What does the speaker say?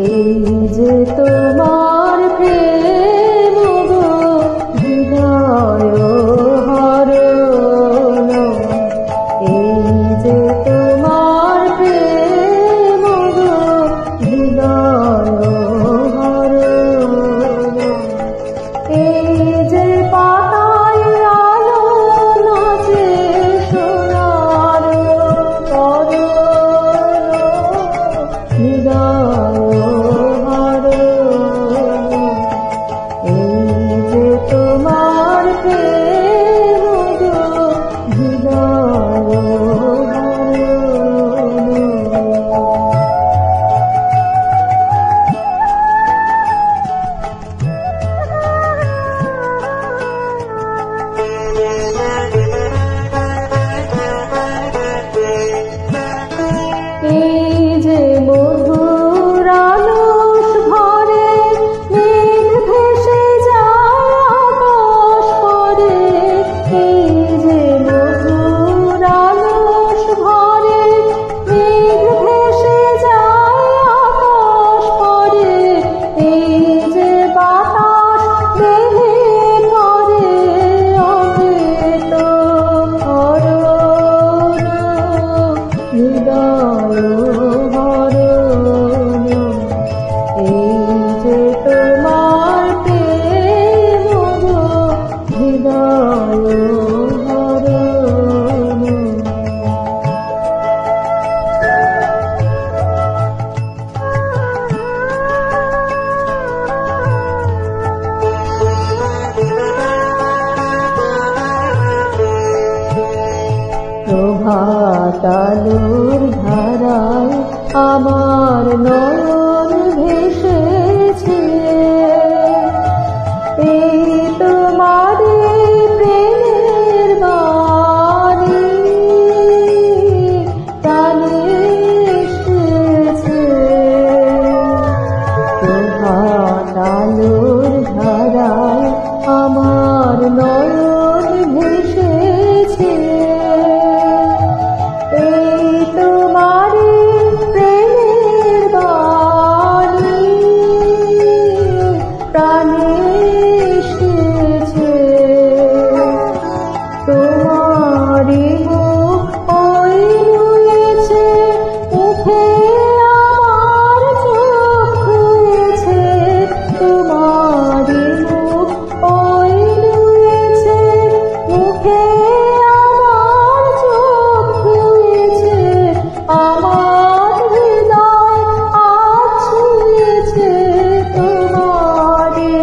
এই যে তোমার প্রেম গো হৃদয় হরণ, এই যে তোমার প্রেম গো হৃদয় হরণ, এই যে পাতায় আলো নাচে সোনার তরণ, হৃদয় তোমার প্রেম গো হৃদয় এই যে মধুর আলস ভরে মেঘ ভেসে যায় আকাশ পরে, এই যে মধুর আলস ভরে মেঘ ভেসে যায় আকাশ পরে, এই যে বাতাস দেহে করে অমৃত হরণ, হৃদয় হরণ, এই যে তোমার প্রেম গো হৃদয় হরণ। প্রভাতালোর ধারায় আমার নয়ন ভেসেছে, এই তোমার প্রেমের বাণী প্রাণে এসেছে। প্রভাতালোর ধারায় আমার নয়ন ভেসেছে, এই তোমার প্রেমের বাণী প্রাণে এসেছে। তোমারই মুখ ওই নুয়েছে, মুখে আমার চোখ ধুয়েছে, তোমারই মুখ ওই নুয়েছে, মুখে আমার চোখ ধুয়েছে, আমার হৃদয় আজ ছুঁয়েছে তোমারই